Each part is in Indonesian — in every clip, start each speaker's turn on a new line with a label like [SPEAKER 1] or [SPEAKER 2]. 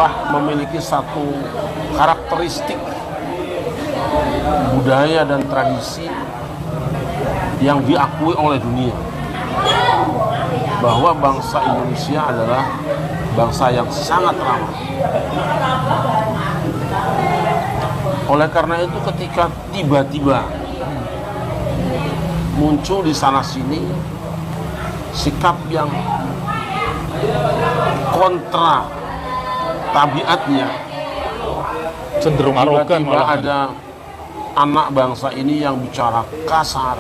[SPEAKER 1] telah memiliki satu karakteristik budaya dan tradisi yang diakui oleh dunia, bahwa bangsa Indonesia adalah bangsa yang sangat ramah. Oleh karena itu ketika tiba-tiba muncul di sana sini sikap yang kontra tabiatnya,
[SPEAKER 2] cenderung arogan,
[SPEAKER 1] tiba-tiba ada anak bangsa ini yang bicara kasar,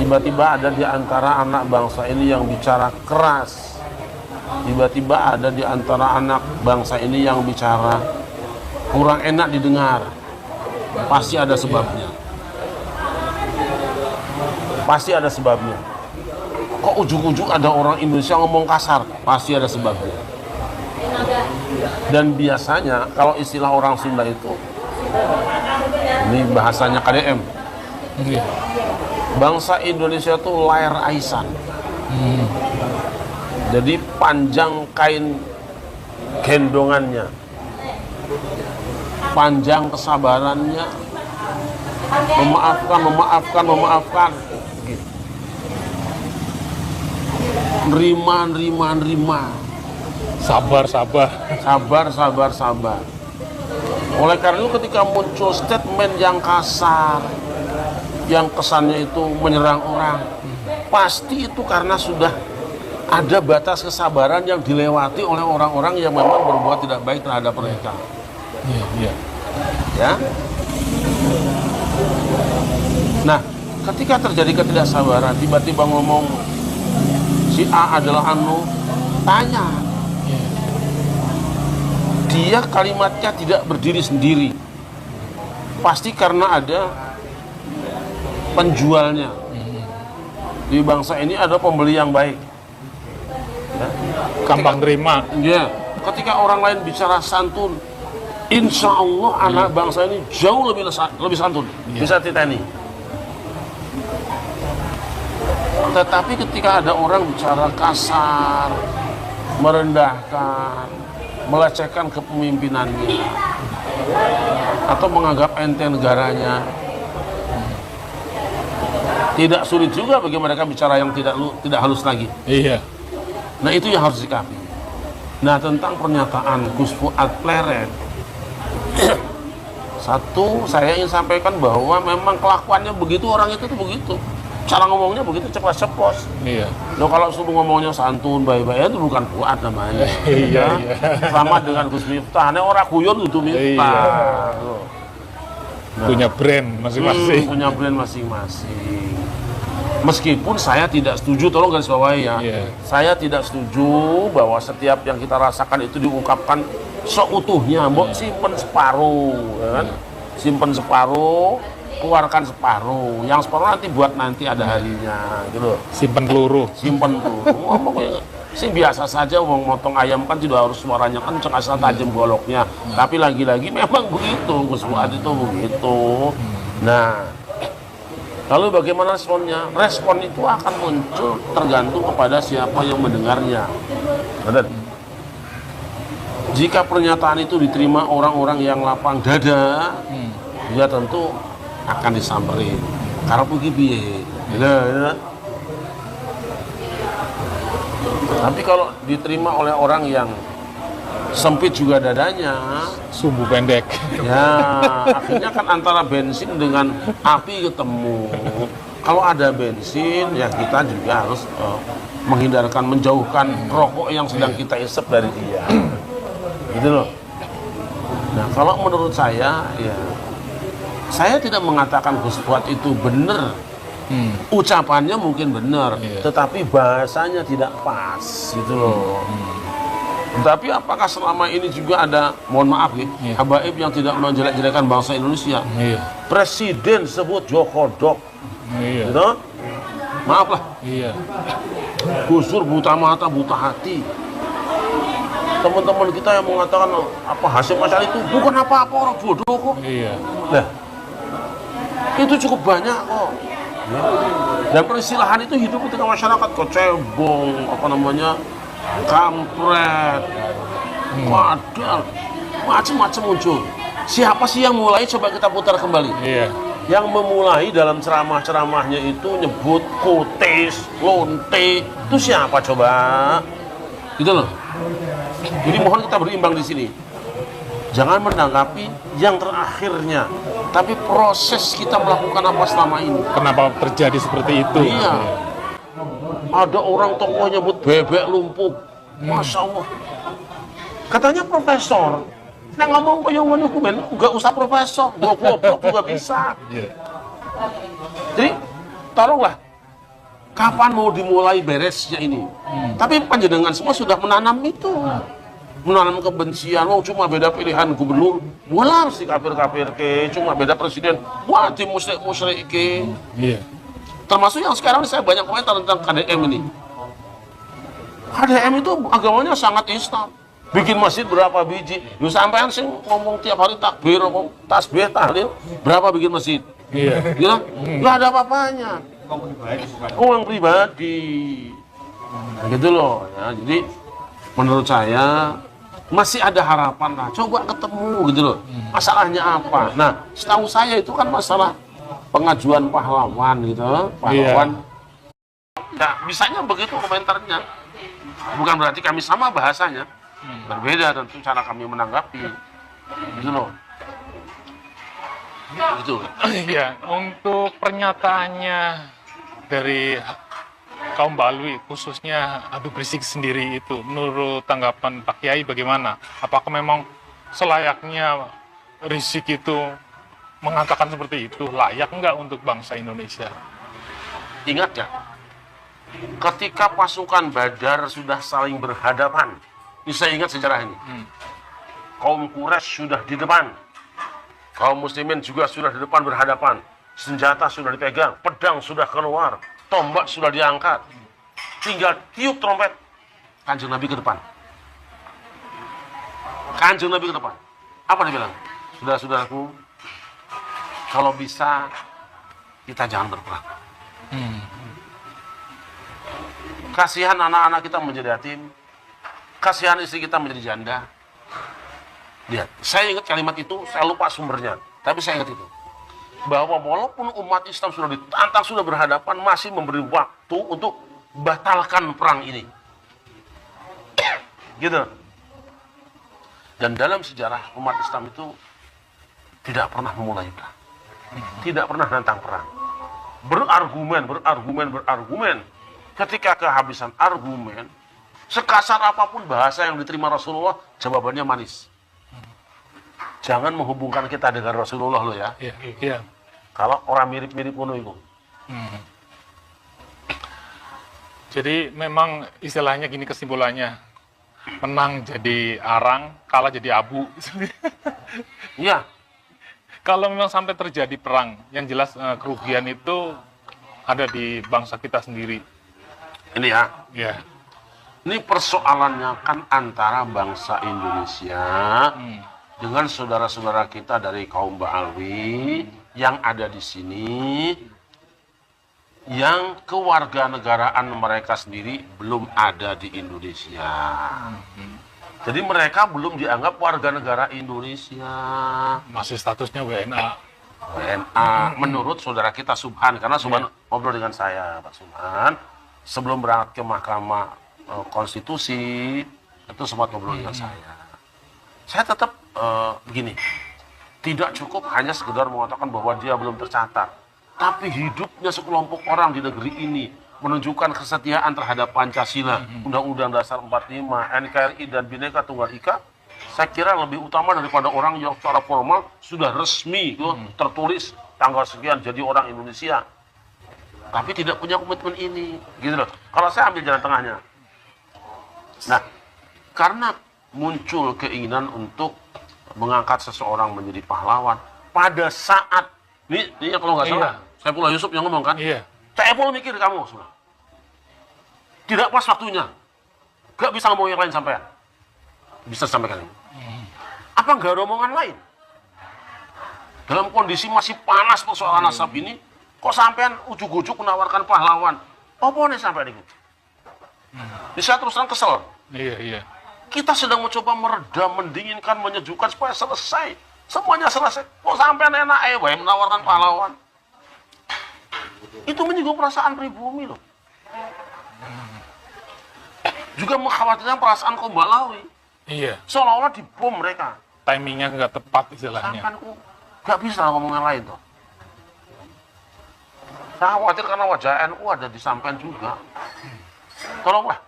[SPEAKER 1] tiba-tiba ada di antara anak bangsa ini yang bicara keras, tiba-tiba ada di antara anak bangsa ini yang bicara kurang enak didengar. Pasti ada sebabnya. Pasti ada sebabnya. Kok ujung-ujung ada orang Indonesia ngomong kasar? Pasti ada sebabnya. Dan biasanya kalau istilah orang Sunda itu, ini bahasanya KDM, bangsa Indonesia itu layar aisan. Jadi panjang kain gendongannya, panjang kesabarannya, memaafkan gitu. Nerima
[SPEAKER 2] sabar.
[SPEAKER 1] Oleh karena itu ketika muncul statement yang kasar, yang kesannya itu menyerang orang, pasti itu karena sudah ada batas kesabaran yang dilewati oleh orang-orang yang memang berbuat tidak baik terhadap mereka. Ya. Nah, ketika terjadi ketidaksabaran, tiba-tiba ngomong si A adalah anu, tanya. Dia kalimatnya tidak berdiri sendiri. Pasti karena ada penjualnya. Di bangsa ini ada pembeli yang baik. Ya.
[SPEAKER 2] Gampang terima.
[SPEAKER 1] Ya, ketika orang lain bicara santun, insya Allah anak bangsa ini jauh lebih santun, bisa titeni. Tetapi ketika ada orang bicara kasar, merendahkan, melecehkan kepemimpinannya, atau menganggap enteng negaranya, tidak sulit juga bagi mereka bicara yang tidak halus lagi.
[SPEAKER 2] Iya.
[SPEAKER 1] Nah itu yang harus disikapi. Nah tentang pernyataan Gus Fuad Pleret, satu saya ingin sampaikan bahwa memang kelakuannya begitu, orang itu tuh begitu. Cara ngomongnya begitu ceplos-ceplos.
[SPEAKER 2] Iya.
[SPEAKER 1] Loh kalau suruh ngomongnya santun, baik-baik itu bukan Fuad namanya.
[SPEAKER 2] Iya.
[SPEAKER 1] Sama dengan Gus Miftah, ini orang guyon itu Miftah. Nah,
[SPEAKER 2] punya brand masing-masing.
[SPEAKER 1] Punya brand masing-masing. Meskipun saya tidak setuju, tolong garis bawahi ya. Saya tidak setuju bahwa setiap yang kita rasakan itu diungkapkan seutuhnya. Mbok simpen separuh, ya kan? Simpen separuh, keluarkan separuh. Yang separuh nanti ada harinya, gitu.
[SPEAKER 2] Simpen peluru.
[SPEAKER 1] Ngomong sih biasa saja, motong ayam kan tidak harus suaranya kenceng asal tajam goloknya. Tapi lagi-lagi memang begitu, Gus Fuad itu begitu. Nah, lalu bagaimana responnya? Respon itu akan muncul tergantung kepada siapa yang mendengarnya. Jika pernyataan itu diterima orang-orang yang lapang dada, dia tentu akan disamperin. Karena piye. Tapi kalau diterima oleh orang yang sempit juga dadanya,
[SPEAKER 2] sumbu pendek,
[SPEAKER 1] ya akhirnya kan antara bensin dengan api ketemu. Kalau ada bensin, ya kita juga harus menjauhkan rokok yang sedang kita isep dari dia, gitu loh. Nah kalau menurut saya, ya saya tidak mengatakan Gus Fuad itu benar. Ucapannya mungkin benar, tetapi bahasanya tidak pas, gitu loh. Tapi apakah selama ini juga ada, mohon maaf ya, habaib yang tidak menjelek-jelekan bangsa Indonesia? Presiden sebut Joko Dok, gitu? Maaf lah. Gus Dur buta mata, buta hati. Teman-teman kita yang mengatakan apa Hasyim Asy'ari itu bukan apa-apa, orang bodoh kok. Nah, itu cukup banyak kok. Dan peristilahan itu hidup ketika masyarakat kok cebong, kampret, Padahal macam-macam muncul. Siapa sih yang mulai? Coba kita putar kembali.
[SPEAKER 2] Iya.
[SPEAKER 1] Yang memulai dalam ceramah-ceramahnya itu nyebut kotes, lonte, itu siapa coba? Gitu loh. Jadi mohon kita berimbang di sini. Jangan menanggapi yang terakhirnya, tapi proses kita melakukan apa selama ini.
[SPEAKER 2] Kenapa terjadi seperti itu?
[SPEAKER 1] Iya. Ada orang tokoh nyebut bebek lumpuh. Masya Allah. Katanya profesor. Nah ngomong ke yang dokumen, nggak usah profesor, goblok juga bisa.
[SPEAKER 2] Iya.
[SPEAKER 1] Jadi, tolonglah. Kapan mau dimulai beresnya ini? Tapi panjenengan semua sudah menanam itu. Menanam kebencian, oh cuma beda pilihan gubernur, walar si kafir-kafir ke, cuma beda presiden, wah di musyrik ke.
[SPEAKER 2] Iya.
[SPEAKER 1] Termasuk yang sekarang saya banyak komentar tentang KDM ini. KDM itu agamanya sangat Islam. Bikin masjid berapa biji? Lu sampean sih ngomong tiap hari takbir, ngomong tasbih, tahlil, berapa bikin masjid?
[SPEAKER 2] Iya.
[SPEAKER 1] Gitu? Nggak ada apa-apanya. Uang pribadi. Nah, gitu loh. Ya, jadi menurut saya masih ada harapan lah. Coba ketemu gitu loh. Masalahnya apa? Nah, setahu saya itu kan masalah pengajuan pahlawan gitu. Pahlawan. Nah, bisanya begitu komentarnya. Bukan berarti kami sama bahasanya. Berbeda tentu cara kami menanggapi. Gitu loh. Gitu.
[SPEAKER 2] Iya, untuk pernyataannya dari kaum Balwi, khususnya Habib Rizik sendiri itu, menurut tanggapan Pak Kiai bagaimana? Apakah memang selayaknya Rizik itu mengatakan seperti itu? Layak nggak untuk bangsa Indonesia?
[SPEAKER 1] Ingat ya, ketika pasukan Badar sudah saling berhadapan, ini saya ingat sejarah ini. Kaum Quraisy sudah di depan, kaum muslimin juga sudah di depan berhadapan. Senjata sudah dipegang, pedang sudah keluar, tombak sudah diangkat. Tinggal tiup trompet, Kanjeng Nabi ke depan. Kanjeng Nabi ke depan. Apa dia bilang? Saudara-saudaraku, kalau bisa kita jangan berperang. Kasihan anak-anak kita menjadi yatim, kasihan istri kita menjadi janda. Lihat, saya ingat kalimat itu, saya lupa sumbernya, tapi saya ingat itu. Bahwa walaupun umat Islam sudah ditantang, sudah berhadapan, masih memberi waktu untuk batalkan perang ini. Gitu. Dan dalam sejarah umat Islam itu tidak pernah memulai perang. Tidak pernah nantang perang. Berargumen. Ketika kehabisan argumen, sekasar apapun bahasa yang diterima Rasulullah, jawabannya manis. Jangan menghubungkan kita dengan Rasulullah lo ya.
[SPEAKER 2] Iya.
[SPEAKER 1] Kalau orang mirip-mirip ngono itu.
[SPEAKER 2] Jadi memang istilahnya gini kesimpulannya, menang jadi arang, kalah jadi abu.
[SPEAKER 1] Iya.
[SPEAKER 2] Kalau memang sampai terjadi perang, yang jelas kerugian itu ada di bangsa kita sendiri.
[SPEAKER 1] Ini ya.
[SPEAKER 2] Ya.
[SPEAKER 1] Ini persoalannya kan antara bangsa Indonesia dengan saudara-saudara kita dari kaum Ba'alwi yang ada di sini, yang kewarganegaraan mereka sendiri belum ada di Indonesia. Jadi mereka belum dianggap warga negara Indonesia.
[SPEAKER 2] Masih statusnya WNA.
[SPEAKER 1] WNA menurut saudara kita Subhan, karena Subhan ngobrol dengan saya, Pak Subhan, sebelum berangkat ke Mahkamah Konstitusi, itu sempat ngobrol dengan saya. Saya tetap begini, tidak cukup hanya sekedar mengatakan bahwa dia belum tercatat, tapi hidupnya sekelompok orang di negeri ini menunjukkan kesetiaan terhadap Pancasila, Undang-Undang Dasar 45, NKRI dan Bhinneka Tunggal Ika. Saya kira lebih utama daripada orang yang secara formal sudah resmi tertulis tanggal sekian jadi orang Indonesia, tapi tidak punya komitmen ini, gitu loh. Kalau saya ambil jalan tengahnya, nah, karena muncul keinginan untuk mengangkat seseorang menjadi pahlawan pada saat ini kalau nggak salah, Saifullah Yusuf yang ngomong kan, Saiful mikir kamu semua, tidak pas waktunya, gak bisa ngomong yang lain sampean, bisa sampaikan ini. Apa nggak ada omongan lain? Dalam kondisi masih panas persoalan nasab ini, kok sampean ujuk-ujuk menawarkan pahlawan? Apa nih sampai ini? Bisa terus terang kesel.
[SPEAKER 2] Iya.
[SPEAKER 1] Kita sedang mencoba meredam, mendinginkan, menyejukkan supaya selesai. Semuanya selesai. Kok sampai enak wae menawarkan pahlawan. Itu menyinggung perasaan pribumi loh. Juga mengkhawatirkan perasaan kaum Balawi.
[SPEAKER 2] Iya.
[SPEAKER 1] Seolah-olah dibom mereka.
[SPEAKER 2] Timingnya nggak tepat istilahnya.
[SPEAKER 1] Sampai nggak bisa ngomong yang lain tuh. Saya khawatir karena wajah NU ada di sampean juga. Tolonglah.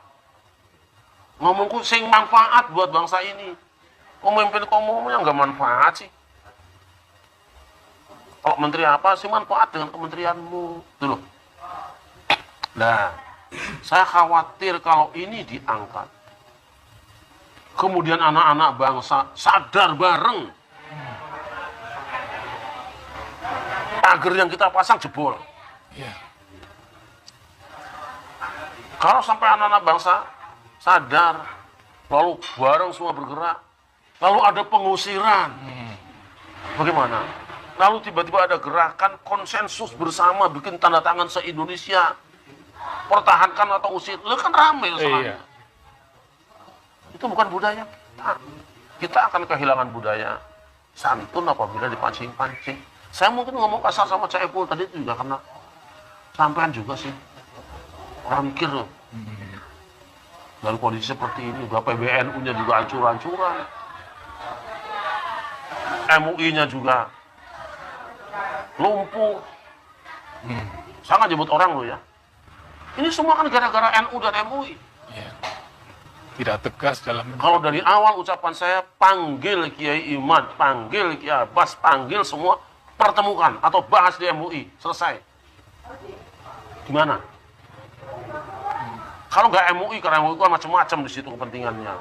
[SPEAKER 1] Ngomongku sing manfaat buat bangsa ini. Pemimpin ngomongnya nggak manfaat sih. Kalau menteri apa sih manfaat dengan kementerianmu? Itu loh. Nah, saya khawatir kalau ini diangkat. Kemudian anak-anak bangsa sadar bareng. Pagar yang kita pasang jebol.
[SPEAKER 2] Iya.
[SPEAKER 1] Kalau sampai anak-anak bangsa sadar, lalu bareng semua bergerak, lalu ada pengusiran, bagaimana? Lalu tiba-tiba ada gerakan konsensus bersama, bikin tanda tangan se-Indonesia, pertahankan atau usir, itu kan rame soalnya.
[SPEAKER 2] Iya.
[SPEAKER 1] Itu bukan budaya kita. Kita akan kehilangan budaya santun apabila dipancing-pancing. Saya mungkin ngomong kasar sama Cak Epul tadi itu juga karena sampean juga sih. Orang mikir loh. Dalam kondisi seperti ini, udah PBNU-nya juga hancur-hancuran. MUI-nya juga lumpuh. Sangat nyebut orang loh ya. Ini semua kan gara-gara NU dan MUI.
[SPEAKER 2] Iya. Tidak tegas dalam.
[SPEAKER 1] Kalau dari awal ucapan saya, panggil Kiai Iman, panggil Kiai Abbas, panggil semua, pertemukan atau bahas di MUI, selesai. Gimana? Kalau nggak MUI, karena MUI kan macam-macam di situ kepentingannya.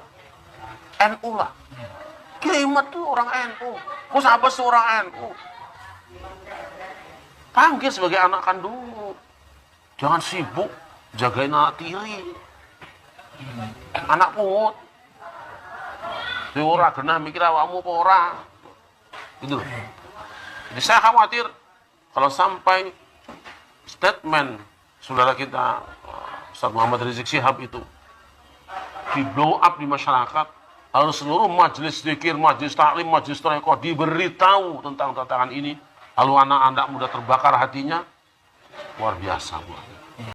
[SPEAKER 1] NU lah. Kiai Iman tuh orang NU, Gus Abbas tuh orang NU. Panggil sebagai anak kandung. Jangan sibuk jagain anak tiri. Anak pungut. Dia ora genah mikir awakmu apa ora. Gitu loh. Jadi saya khawatir kalau sampai statement saudara kita Ustaz Muhammad Rizik Syihab itu di blow up di masyarakat, lalu seluruh majelis zikir, majelis taklim, majelis thariqah diberitahu tentang tantangan ini, lalu anak-anak muda terbakar hatinya, luar biasa buat.